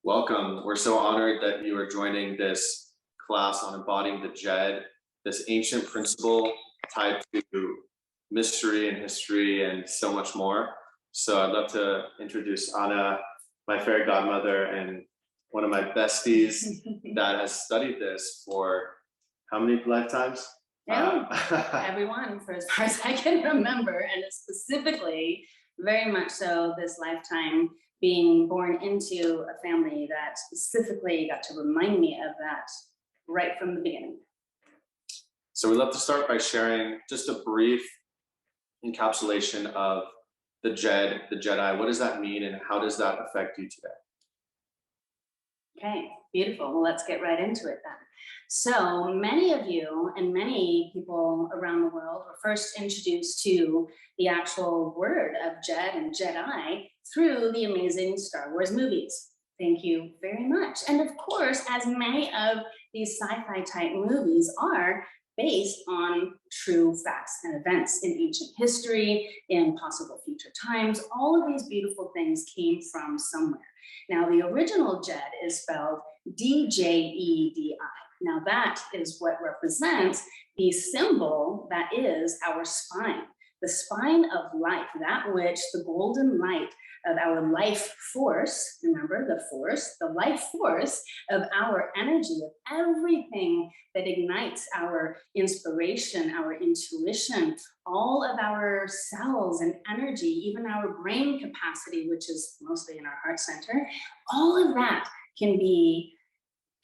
Welcome. We're so honored that you are joining this class on embodying the Djed, this ancient principle tied to mystery and history and so much more. So I'd love to introduce Anna, my fairy godmother and one of my besties that has studied this for how many lifetimes? Everyone, for as far as I can remember, and specifically, very much so this lifetime, being born into a family that specifically got to remind me of that right from the beginning. So we'd love to start by sharing just a brief encapsulation of the Djed, the Jedi. What does that mean and how does that affect you today? Okay, beautiful. Well, let's get right into it then. So many of you and many people around the world were first introduced to the actual word of Djed and Jedi through the amazing Star Wars movies. Thank you very much. And of course, as many of these sci-fi type movies are based on true facts and events in ancient history, in possible future times, all of these beautiful things came from somewhere. Now, the original Djed is spelled D-J-E-D-I. Now, that is what represents the symbol that is our spine, the spine of life, that which the golden light of our life force, remember the force, the life force of our energy, of everything that ignites our inspiration, our intuition, all of our cells and energy, even our brain capacity, which is mostly in our heart center, all of that can be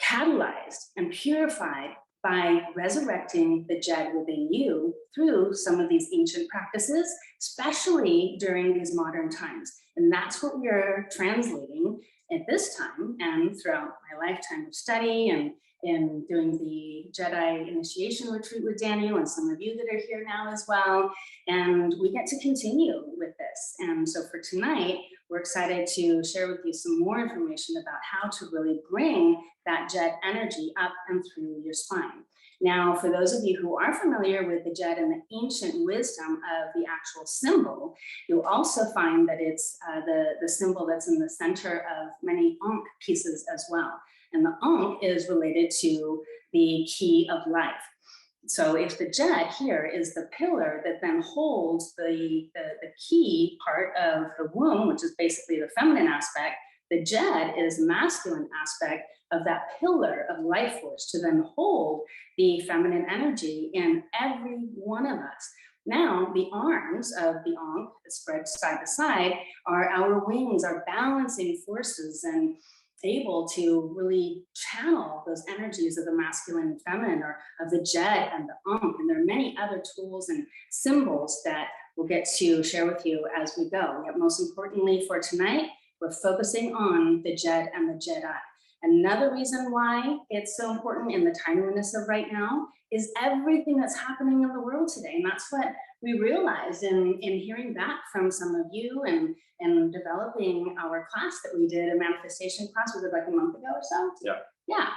catalyzed and purified by resurrecting the Djed within you through some of these ancient practices, especially during these modern times. And that's what we're translating at this time and throughout my lifetime of study and in doing the Jedi initiation retreat with Daniel and some of you that are here now as well. And we get to continue with this. And so for tonight, we're excited to share with you some more information about how to really bring that Djed energy up and through your spine. Now, for those of you who are familiar with the Djed and the ancient wisdom of the actual symbol, you'll also find that it's the symbol that's in the center of many Ankh pieces as well. And the Ankh is related to the key of life. So if the Djed here is the pillar that then holds the key part of the womb, which is basically the feminine aspect, the Djed is masculine aspect of that pillar of life force to then hold the feminine energy in every one of us. Now, the arms of the Ankh, spread side to side, are our wings, our balancing forces, and able to really channel those energies of the masculine and feminine, or of the Djed and the Ankh. And there are many other tools and symbols that we'll get to share with you as we go. Yet most importantly for tonight, we're focusing on the Djed and the Jedi. Another reason why it's so important in the timeliness of right now is everything that's happening in the world today. And that's what we realized in hearing back from some of you and developing our class that we did, a manifestation class, was it like a month ago or so? Yeah.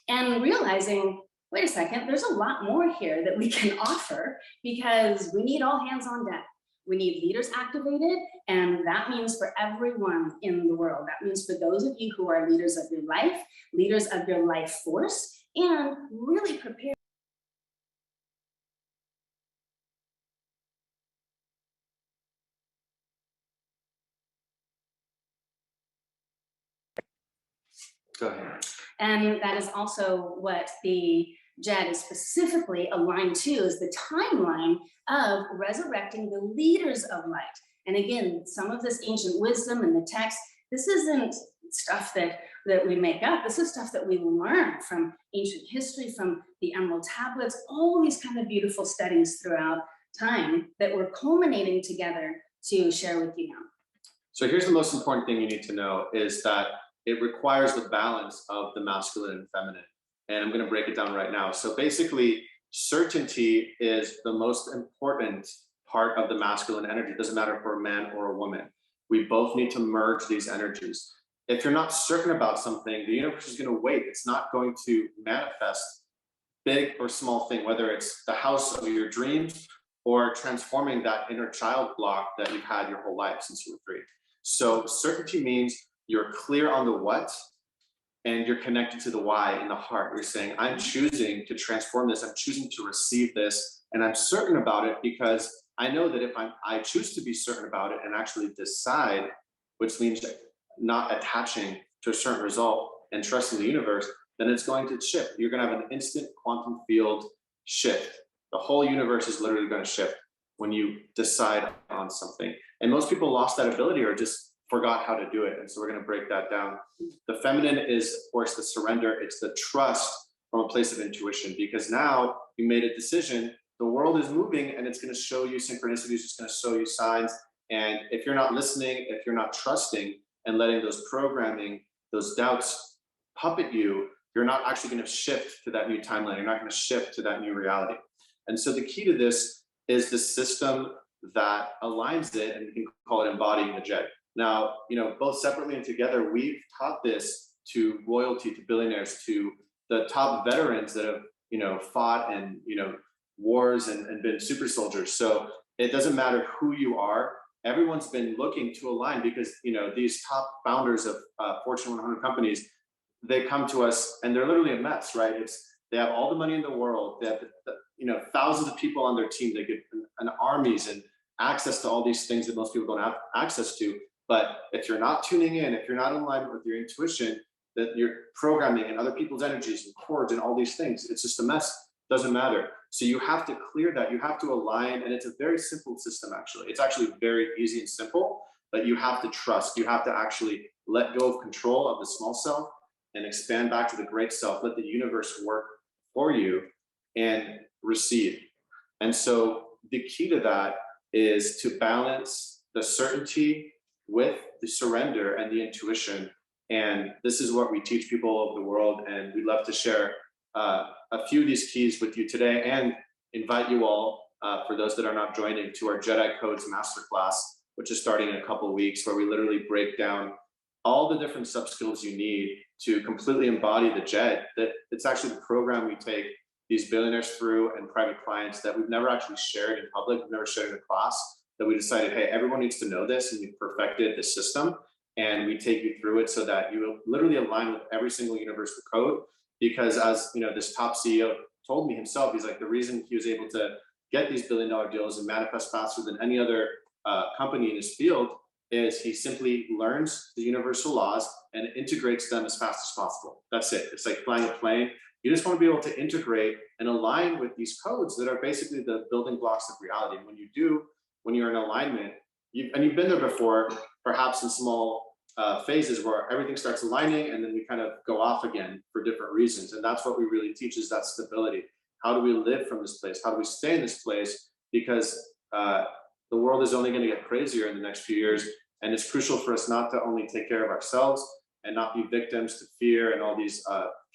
And realizing, wait a second, there's a lot more here that we can offer because we need all hands on deck. We need leaders activated, and that means for everyone in the world. That means for those of you who are leaders of your life, leaders of your life force, and really prepared. Go ahead. And that is also what the Djed is specifically aligned to, is the timeline of resurrecting the leaders of light. And again, some of this ancient wisdom in the text, this isn't stuff that we make up. This is stuff that we learn from ancient history, from the Emerald Tablets, all these kind of beautiful studies throughout time that we're culminating together to share with you now. So here's the most important thing you need to know is that it requires the balance of the masculine and feminine. And I'm going to break it down right now. So basically, certainty is the most important part of the masculine energy. It doesn't matter if we're a man or a woman. We both need to merge these energies. If you're not certain about something, the universe is going to wait. It's not going to manifest big or small thing, whether it's the house of your dreams or transforming that inner child block that you've had your whole life since you were 3. So certainty means you're clear on the what and you're connected to the why in the heart. You're saying, I'm choosing to transform this. I'm choosing to receive this. And I'm certain about it because I know that if I choose to be certain about it and actually decide, which means not attaching to a certain result and trusting the universe, then it's going to shift. You're going to have an instant quantum field shift. The whole universe is literally going to shift when you decide on something. And most people lost that ability or just forgot how to do it. And so we're going to break that down. The feminine is, of course, the surrender. It's the trust from a place of intuition, because now you made a decision. The world is moving and it's going to show you synchronicities. It's going to show you signs. And if you're not listening, if you're not trusting and letting those programming, those doubts puppet you, you're not actually going to shift to that new timeline. You're not going to shift to that new reality. And so the key to this is the system that aligns it, and you can call it embodying the Djed. Now, both separately and together, we've taught this to royalty, to billionaires, to the top veterans that have, fought in, wars and been super soldiers. So it doesn't matter who you are. Everyone's been looking to align because, these top founders of Fortune 100 companies, they come to us and they're literally a mess, right? They have all the money in the world. They have, thousands of people on their team. They get an armies and access to all these things that most people don't have access to. But if you're not tuning in, if you're not in alignment with your intuition, that you're programming and other people's energies and cords and all these things, it's just a mess. Doesn't matter. So you have to clear that. You have to align, and it's a very simple system. Actually, it's actually very easy and simple. But you have to trust. You have to actually let go of control of the small self and expand back to the great self. Let the universe work for you and receive. And so the key to that is to balance the certainty with the surrender and the intuition. And this is what we teach people all over the world. And we'd love to share a few of these keys with you today and invite you all, for those that are not joining, to our Jedi Codes Masterclass, which is starting in a couple of weeks, where we literally break down all the different sub-skills you need to completely embody the Djed. That it's actually the program we take these billionaires through and private clients that we've never actually shared in public, we've never shared in a class, that we decided, hey, everyone needs to know this, and we perfected the system, and we take you through it so that you literally align with every single universal code. Because as this top CEO told me himself, he's like, the reason he was able to get these billion-dollar deals and manifest faster than any other company in his field is he simply learns the universal laws and integrates them as fast as possible. That's it. It's like flying a plane. You just want to be able to integrate and align with these codes that are basically the building blocks of reality. When you're in alignment, you've been there before, perhaps in small phases where everything starts aligning and then we kind of go off again for different reasons. And that's what we really teach, is that stability. How do we live from this place? How do we stay in this place? Because the world is only going to get crazier in the next few years. And it's crucial for us not to only take care of ourselves and not be victims to fear and all these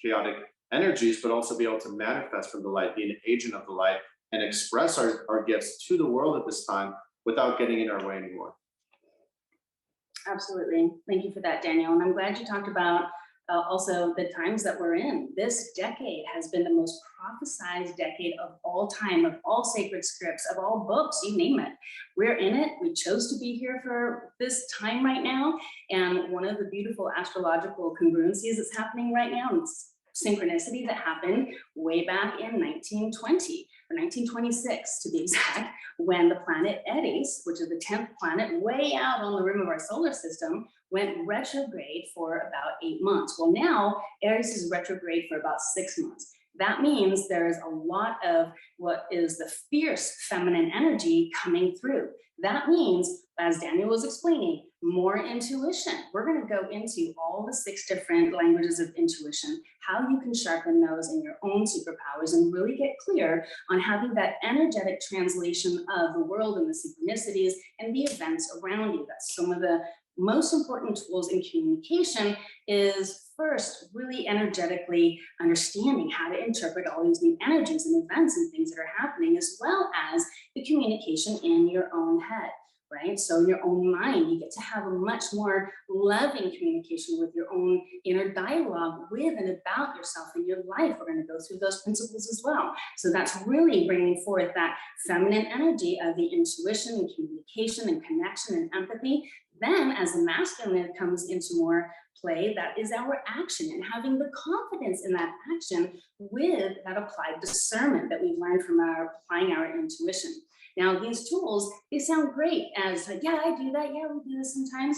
chaotic energies, but also be able to manifest from the light, be an agent of the light, and express our gifts to the world at this time without getting in our way anymore. Absolutely. Thank you for that, Daniel. And I'm glad you talked about also the times that we're in. This decade has been the most prophesized decade of all time, of all sacred scripts, of all books, you name it. We're in it. We chose to be here for this time right now. And one of the beautiful astrological congruencies that's happening right now, and synchronicity that happened way back in 1920 or 1926 to be exact, when the planet Eris, which is the 10th planet way out on the rim of our solar system, went retrograde for about 8 months. Well, now Eris is retrograde for about 6 months. That means there's a lot of what is the fierce feminine energy coming through. That means, as Daniel was explaining, more intuition. We're going to go into all the 6 different languages of intuition, how you can sharpen those in your own superpowers and really get clear on having that energetic translation of the world and the synchronicities and the events around you. That's some of the most important tools in communication, is first really energetically understanding how to interpret all these new energies and events and things that are happening, as well as the communication in your own head, right? So in your own mind, you get to have a much more loving communication with your own inner dialogue with and about yourself and your life. We're going to go through those principles as well. So that's really bringing forth that feminine energy of the intuition and communication and connection and empathy. Then as the masculine comes into more play, that is our action, and having the confidence in that action with that applied discernment that we've learned from applying our intuition. Now, these tools, they sound great as like, yeah, I do that. Yeah, we do this sometimes.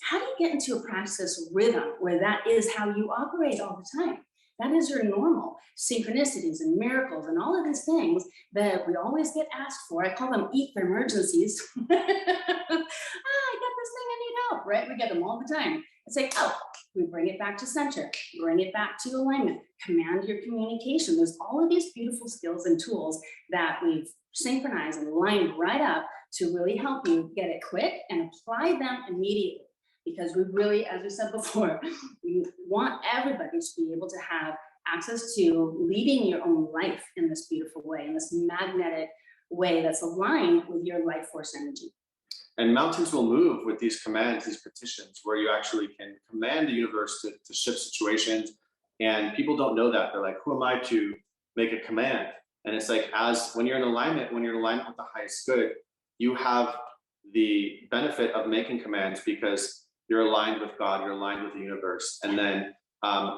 How do you get into a practice rhythm where that is how you operate all the time? That is your normal synchronicities and miracles and all of these things that we always get asked for. I call them ether emergencies. I got this thing, I need help, right? We get them all the time. It's like, oh, we bring it back to center, bring it back to alignment, command your communication. There's all of these beautiful skills and tools that we've synchronized and lined right up to really help you get it quick and apply them immediately. Because we really, as we said before, we want everybody to be able to have access to leading your own life in this beautiful way, in this magnetic way that's aligned with your life force energy. And mountains will move with these commands, these petitions, where you actually can command the universe to shift situations. And people don't know that. They're like, who am I to make a command? And it's like, when you're in alignment with the highest good, you have the benefit of making commands because you're aligned with God, you're aligned with the universe. And then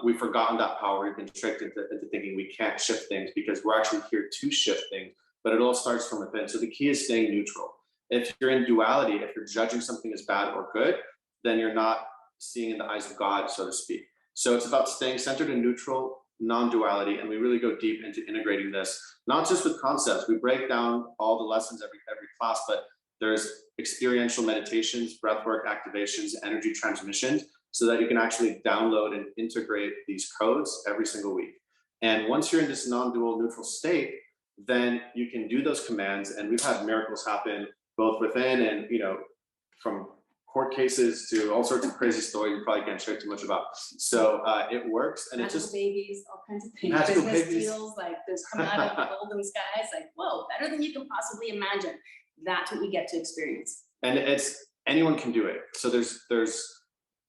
we've forgotten that power. We've been tricked into thinking we can't shift things because we're actually here to shift things, but it all starts from within. So the key is staying neutral. If you're in duality, if you're judging something as bad or good, then you're not seeing in the eyes of God, so to speak. So it's about staying centered in neutral, non-duality, and we really go deep into integrating this, not just with concepts. We break down all the lessons every class, but there's experiential meditations, breathwork activations, energy transmissions, so that you can actually download and integrate these codes every single week. And once you're in this non-dual neutral state, then you can do those commands. And we've had miracles happen both within and, from court cases to all sorts of crazy stories you probably can't share too much about. So it works, and magical it just babies, all kinds of things. Magical Business babies. deals like this come out of the golden skies, like whoa, better than you can possibly imagine. That's what we get to experience. And it's anyone can do it. So there's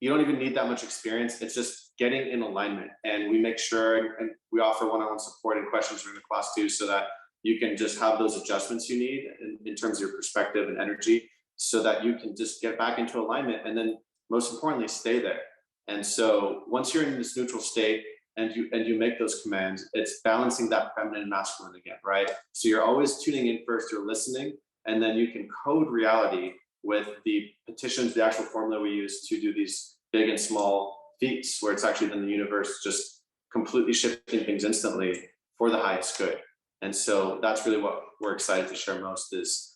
you don't even need that much experience. It's just getting in alignment, and we make sure and we offer one-on-one support and questions during the class too, so that you can just have those adjustments you need in terms of your perspective and energy, so that you can just get back into alignment, and then most importantly, stay there. And so once you're in this neutral state and you make those commands, it's balancing that feminine and masculine again, right? So you're always tuning in first, you're listening, and then you can code reality with the petitions, the actual formula we use to do these big and small feats, where it's actually then the universe just completely shifting things instantly for the highest good. And so that's really what we're excited to share most is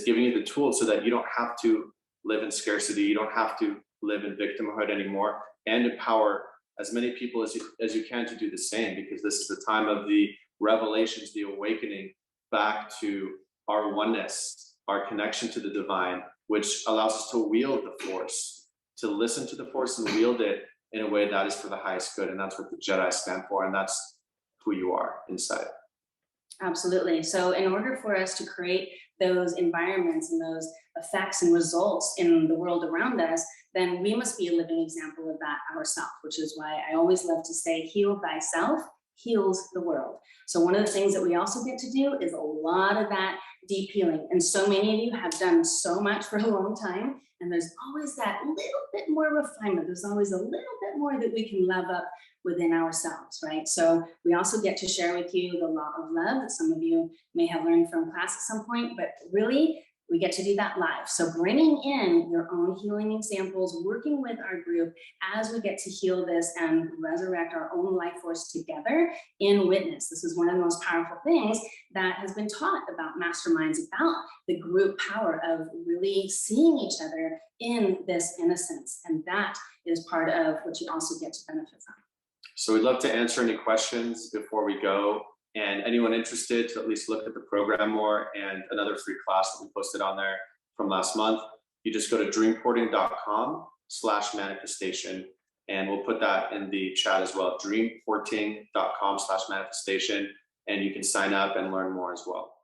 giving you the tools so that you don't have to live in scarcity, you don't have to live in victimhood anymore, and empower as many people as you can to do the same, because this is the time of the revelations, the awakening back to our oneness, our connection to the divine, which allows us to wield the force, to listen to the force and wield it in a way that is for the highest good. And that's what the Jedi stand for, and that's who you are inside. Absolutely. So in order for us to create those environments and those effects and results in the world around us, then we must be a living example of that ourselves, which is why I always love to say, heal thyself heals the world. So one of the things that we also get to do is a lot of that deep healing. And so many of you have done so much for a long time, and there's always that little bit more refinement. There's always a little bit more that we can love up within ourselves, right? So we also get to share with you the law of love that some of you may have learned from class at some point, but really we get to do that live. So bringing in your own healing examples, working with our group as we get to heal this and resurrect our own life force together in witness. This is one of the most powerful things that has been taught about masterminds, about the group power of really seeing each other in this innocence. And that is part of what you also get to benefit from. So we'd love to answer any questions before we go. And anyone interested to at least look at the program more and another free class that we posted on there from last month, you just go to dreamporting.com/manifestation. And we'll put that in the chat as well, dreamporting.com/manifestation. And you can sign up and learn more as well.